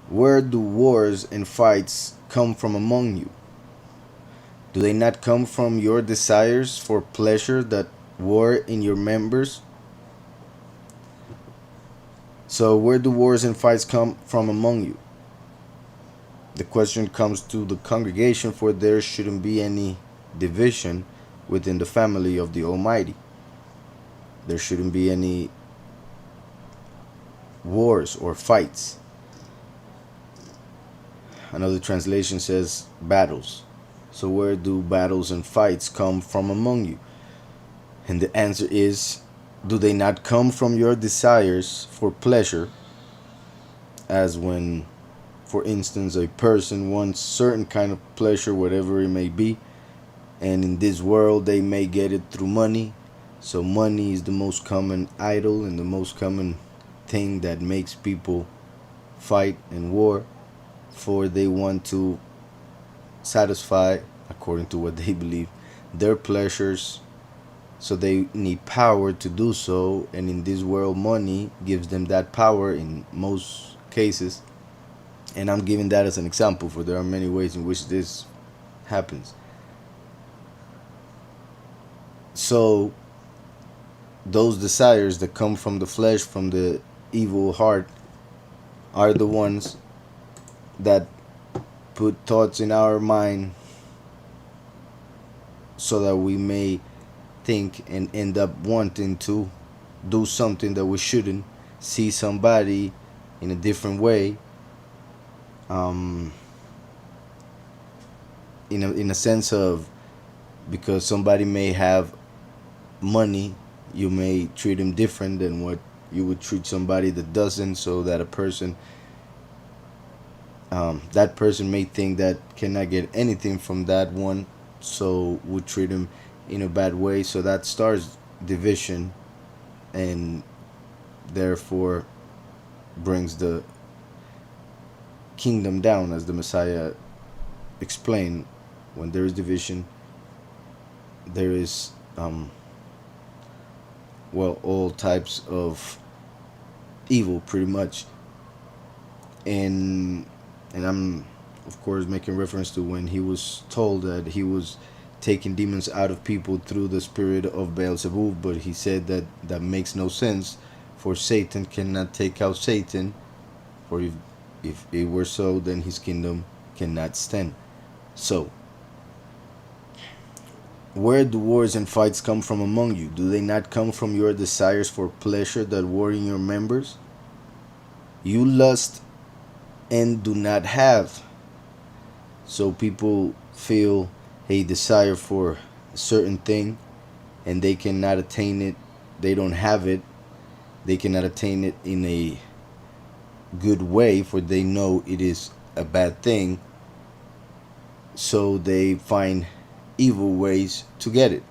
Where do wars and fights come from among you? Do they not come from your desires for pleasure that war in your members? So, where do wars and fights come from among you? The question comes to the congregation, for there shouldn't be any division within the family of the Almighty. There shouldn't be any wars or fights. Another translation says battles. So, where do battles and fights come from among you? And the answer is, do they not come from your desires for pleasure, as when, for instance, a person wants certain kind of pleasure, whatever it may be, and in this world they may get it through money. So money is the most common idol and the most common thing that makes people fight and war, for they want to satisfy, according to what they believe, their pleasures. So they need power to do so, and in this world money gives them that power in most cases. And I'm giving that as an example, for there are many ways in which this happens. So those desires that come from the flesh, from the evil heart, are the ones that put thoughts in our mind so that we may think and end up wanting to do something that we shouldn't, see somebody in a different way, um, in a sense of, because somebody may have money, you may treat him different than what you would treat somebody that doesn't, so that a person, that person may think that cannot get anything from that one, so would treat him in a bad way. So that starts division, and therefore brings the kingdom down, as the Messiah explained. When there is division, there is, well, all types of evil, pretty much. And I'm, of course, making reference to when he was told that he was taking demons out of people through the spirit of Beelzebub, but he said that that makes no sense, for Satan cannot take out Satan, for if it were so, then his kingdom cannot stand. So, where do wars and fights come from among you? Do they not come from your desires for pleasure that war in your members? You lust and do not have. So people feel a desire for a certain thing, and they cannot attain it. They don't have it. They cannot attain it in a good way, for they know it is a bad thing. So they find evil ways to get it.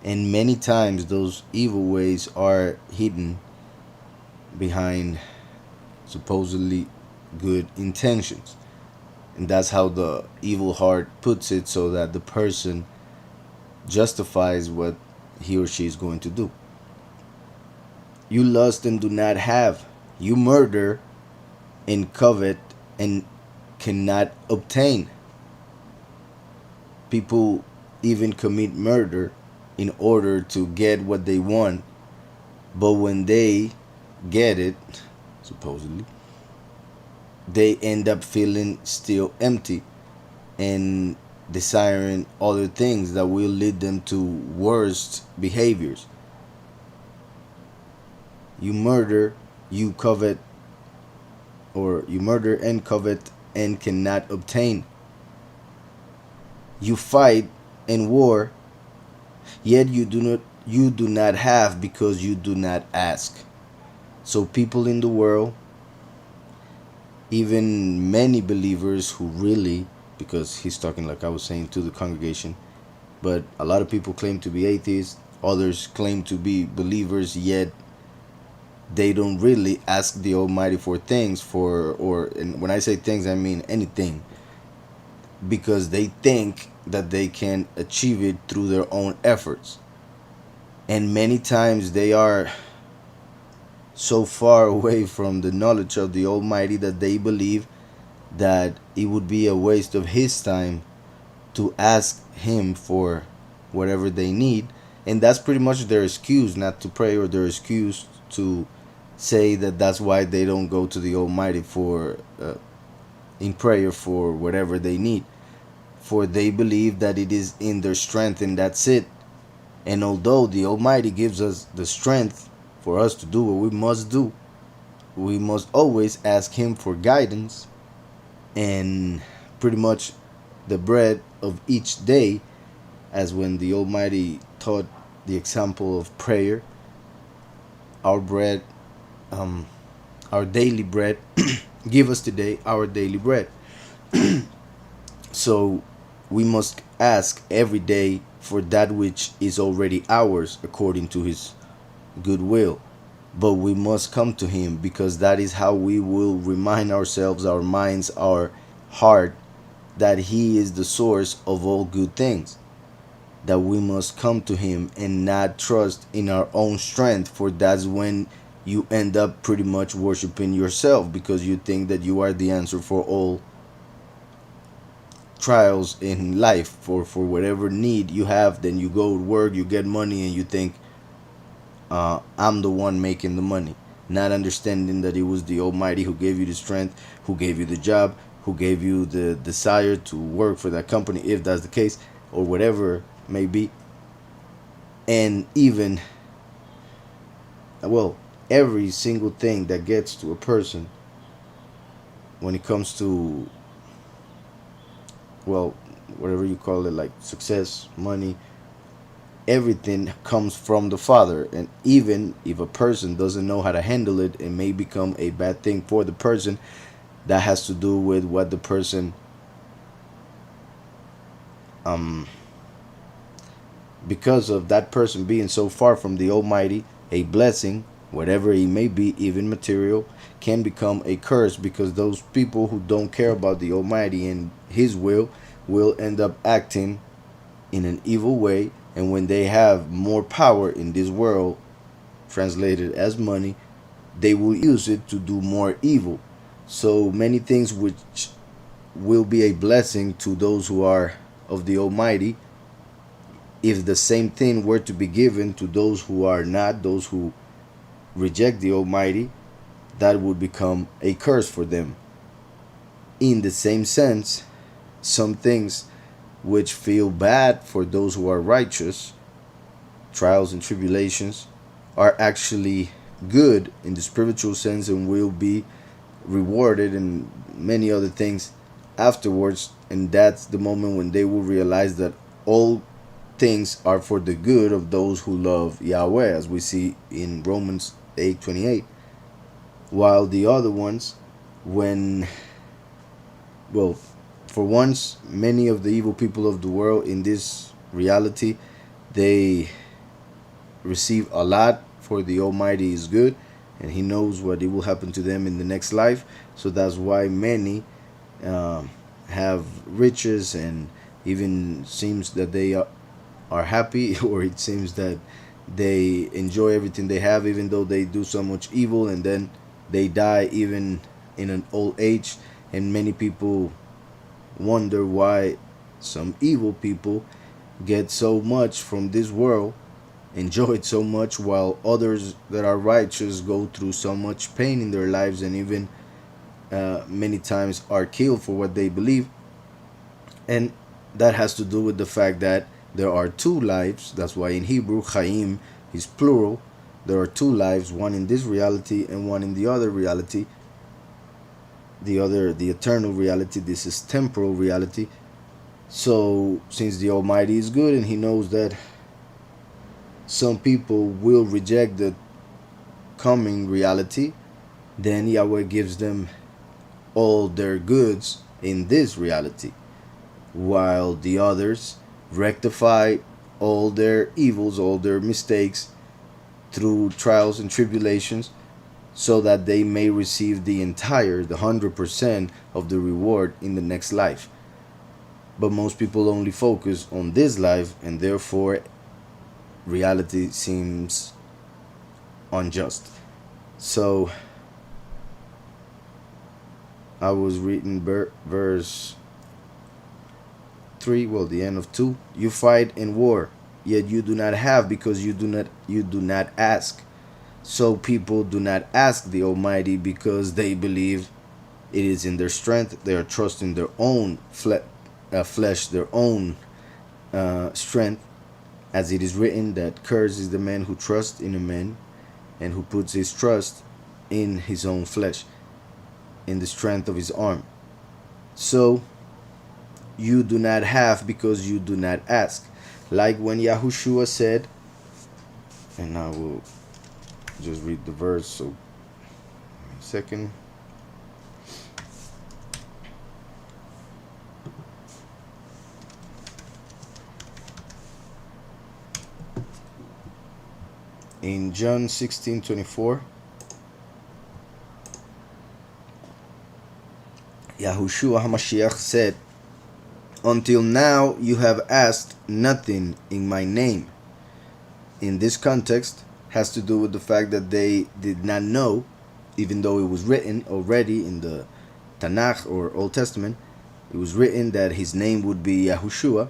And many times those evil ways are hidden behind supposedly good intentions. And that's how the evil heart puts it, so that the person justifies what he or she is going to do. You lust and do not have. You murder and covet and cannot obtain. People even commit murder in order to get what they want, but when they get it, supposedly, they end up feeling still empty and desiring other things that will lead them to worst behaviors. You murder, you covet, or you murder and covet and cannot obtain. You fight and war, yet you do not have, because you do not ask. So people in the world, even many believers who really, because he's talking, like I was saying, to the congregation, but a lot of people claim to be atheists, others claim to be believers, yet they don't really ask the Almighty for things, and when I say things, I mean anything, because they think that they can achieve it through their own efforts. And many times they are so far away from the knowledge of the Almighty that they believe that it would be a waste of his time to ask him for whatever they need. And that's pretty much their excuse not to pray, or their excuse to say that that's why they don't go to the Almighty for in prayer for whatever they need. For they believe that it is in their strength and that's it. And although the Almighty gives us the strength for us to do what we must do, we must always ask him for guidance and pretty much the bread of each day, as when the Almighty taught the example of prayer, our bread, our daily bread. Give us today our daily bread. So we must ask every day for that which is already ours according to his good will. But we must come to him, because that is how we will remind ourselves, our minds, our heart, that he is the source of all good things. That we must come to him and not trust in our own strength, for that's when you end up pretty much worshiping yourself, because you think that you are the answer for all trials in life, for whatever need you have. Then you go to work, you get money, and you think, I'm the one making the money, not understanding that it was the Almighty who gave you the strength, who gave you the job, who gave you the desire to work for that company, if that's the case, or whatever may be. And even, well, every single thing that gets to a person when it comes to, well, whatever you call it, like success, money, everything comes from the Father. And even if a person doesn't know how to handle it, it may become a bad thing for the person. That has to do with what the person, because of that person being so far from the Almighty, a blessing, whatever it may be, even material, can become a curse, because those people who don't care about the Almighty and his will end up acting in an evil way. And when they have more power in this world, translated as money, they will use it to do more evil. So many things which will be a blessing to those who are of the Almighty, if the same thing were to be given to those who are not, those who reject the Almighty, that would become a curse for them. In the same sense, some things which feel bad for those who are righteous, trials and tribulations, are actually good in the spiritual sense and will be rewarded and many other things afterwards. And that's the moment when they will realize that all things are for the good of those who love Yahweh, as we see in Romans 8:28. While the other ones, when, well, for once, many of the evil people of the world in this reality, they receive a lot, for the Almighty is good and he knows what it will happen to them in the next life. So that's why many have riches, and even seems that they are happy, or it seems that they enjoy everything they have, even though they do so much evil, and then they die even in an old age. And many people wonder why some evil people get so much from this world, enjoy it so much, while others that are righteous go through so much pain in their lives, and even many times are killed for what they believe. And that has to do with the fact that there are two lives. That's why in Hebrew, Chaim is plural. There are two lives, one in this reality and one in the other reality. The eternal reality. This is temporal reality. So since the Almighty is good and he knows that some people will reject the coming reality, then Yahweh gives them all their goods in this reality, while the others rectify all their evils, all their mistakes through trials and tribulations, so that they may receive the 100% of the reward in the next life. But most people only focus on this life, and therefore reality seems unjust. So I was reading verse 3, well, the end of 2. You fight in war, yet you do not have, because you do not ask. So people do not ask the Almighty because they believe it is in their strength. They are trusting their own flesh, their own strength, as it is written that cursed is the man who trusts in a man and who puts his trust in his own flesh, in the strength of his arm. So you do not have because you do not ask. Like when Yahushua said, and I will just read the verse, so give me a second. In John 16:24, Yahushua HaMashiach said, "Until now you have asked nothing in my name." In this context, has to do with the fact that they did not know, even though it was written already in the Tanakh or Old Testament, it was written that his name would be Yahushua,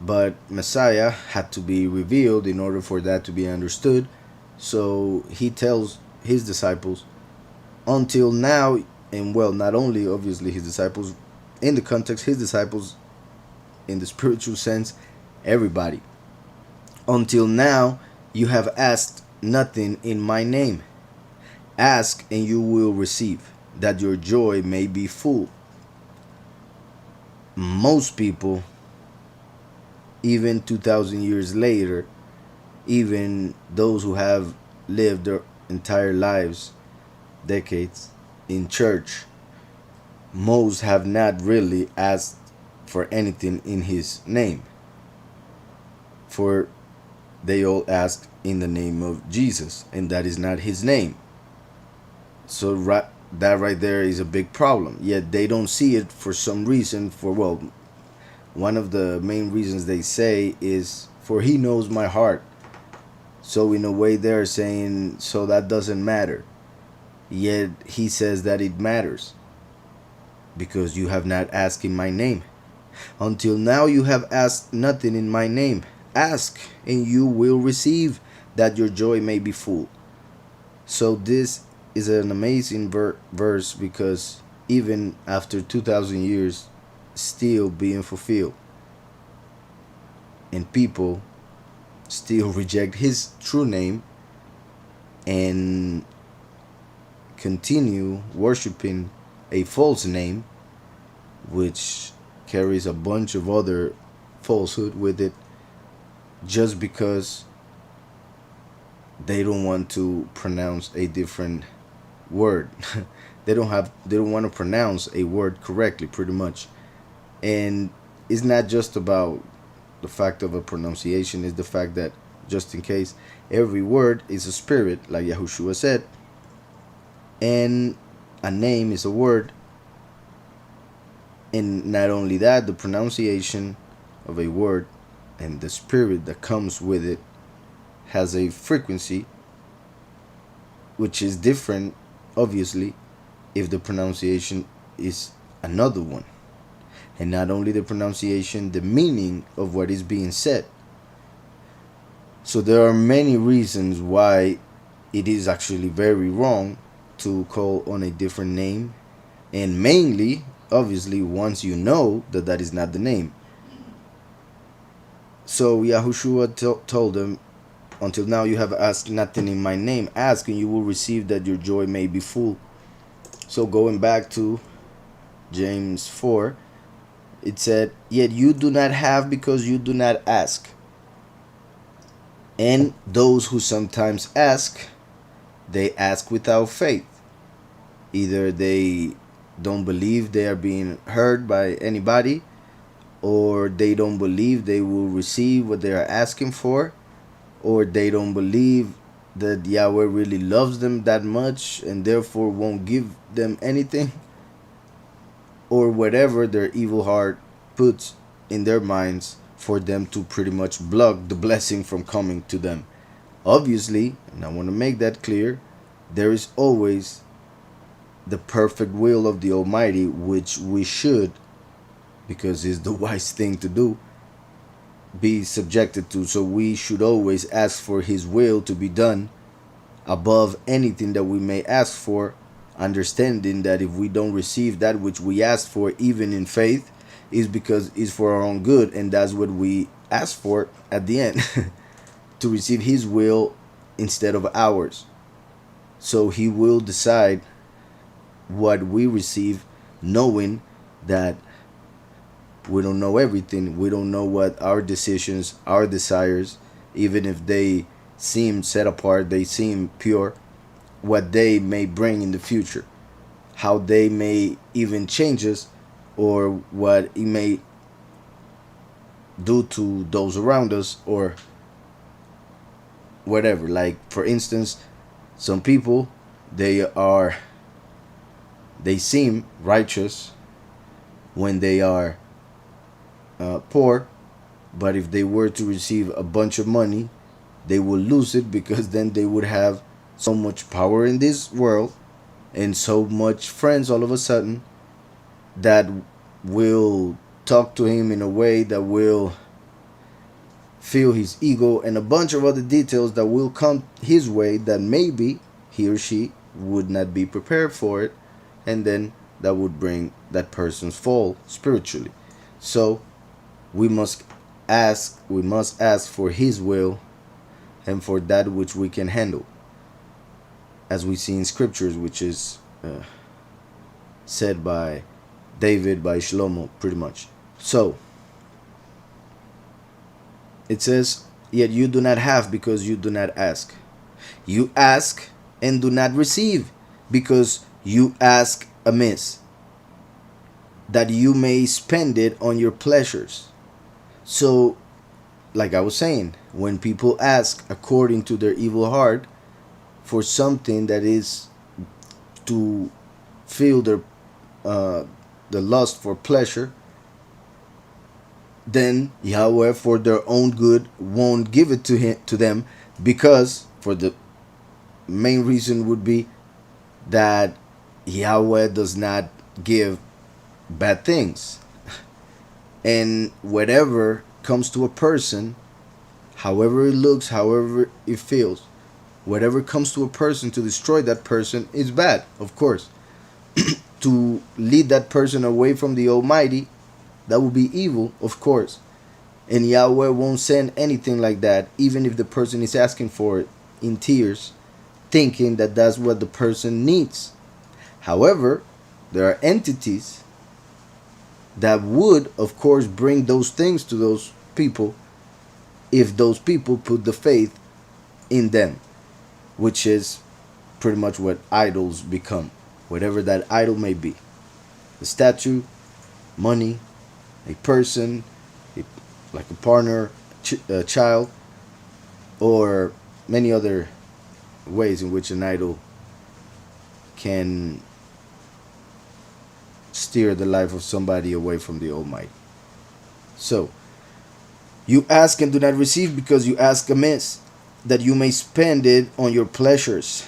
but Messiah had to be revealed in order for that to be understood. So he tells his disciples, until now, and well, not only obviously his disciples, in the context, his disciples, in the spiritual sense, everybody. Until now, you have asked nothing in my name. Ask and you will receive, that your joy may be full. Most people, even 2,000 years later, even those who have lived their entire lives, decades, in church, most have not really asked for anything in his name. For they all ask in the name of Jesus, and that is not his name. So that right there is a big problem. Yet they don't see it for some reason. One of the main reasons they say is, for he knows my heart. So in a way they're saying, so that doesn't matter. Yet he says that it matters, because you have not asked in my name. Until now you have asked nothing in my name. Ask and you will receive, that your joy may be full. So this is an amazing verse, because even after 2,000 years, still being fulfilled, and people still reject his true name and continue worshiping a false name, which carries a bunch of other falsehood with it, just because they don't want to pronounce a different word. they don't want to pronounce a word correctly, pretty much. And it's not just about the fact of a pronunciation, it's the fact that, just in case, every word is a spirit, like Yahushua said, and a name is a word. And not only that, the pronunciation of a word and the spirit that comes with it has a frequency, which is different, obviously, if the pronunciation is another one. And not only the pronunciation, the meaning of what is being said. So there are many reasons why it is actually very wrong to call on a different name. And mainly, obviously, once you know that that is not the name. So Yahushua told them, until now you have asked nothing in my name. Ask and you will receive, that your joy may be full. So going back to James 4, it said, yet you do not have because you do not ask. And those who sometimes ask, they ask without faith. Either they don't believe they are being heard by anybody, or they don't believe they will receive what they are asking for, or they don't believe that Yahweh really loves them that much and therefore won't give them anything, or whatever their evil heart puts in their minds for them to pretty much block the blessing from coming to them. Obviously, and I want to make that clear, there is always the perfect will of the Almighty, which we should, because it's the wise thing to do, be subjected to. So we should always ask for His will to be done above anything that we may ask for, understanding that if we don't receive that which we ask for, even in faith, is because it's for our own good, and that's what we ask for at the end. To receive His will instead of ours. So He will decide what we receive, knowing that we don't know everything. We don't know what our decisions, our desires, even if they seem set apart, they seem pure, what they may bring in the future, how they may even change us, or what it may do to those around us, or whatever. Like, for instance, some people, they seem righteous when they are poor, but if they were to receive a bunch of money, they will lose it, because then they would have so much power in this world and so much friends all of a sudden that will talk to him in a way that will feel his ego, and a bunch of other details that will come his way that maybe he or she would not be prepared for it, and then that would bring that person's fall spiritually. So we must ask for His will and for that which we can handle, as we see in scriptures, which is said by David, by Shlomo, pretty much. So it says, yet you do not have because you do not ask. You ask and do not receive because you ask amiss, that you may spend it on your pleasures. So, like I was saying, when people ask according to their evil heart for something that is to fill their the lust for pleasure, then Yahweh, for their own good, won't give it to them, because for the main reason would be that Yahweh does not give bad things. And whatever comes to a person, however it looks, however it feels, whatever comes to a person to destroy that person is bad, of course. To lead that person away from the Almighty, that would be evil, of course. And Yahweh won't send anything like that, even if the person is asking for it in tears, thinking that that's what the person needs. However, there are entities that would, of course, bring those things to those people if those people put the faith in them, which is pretty much what idols become, whatever that idol may be. A statue, money, a person, like a partner, a child, or many other ways in which an idol can steer the life of somebody away from the Almighty. So, you ask and do not receive because you ask amiss, that you may spend it on your pleasures.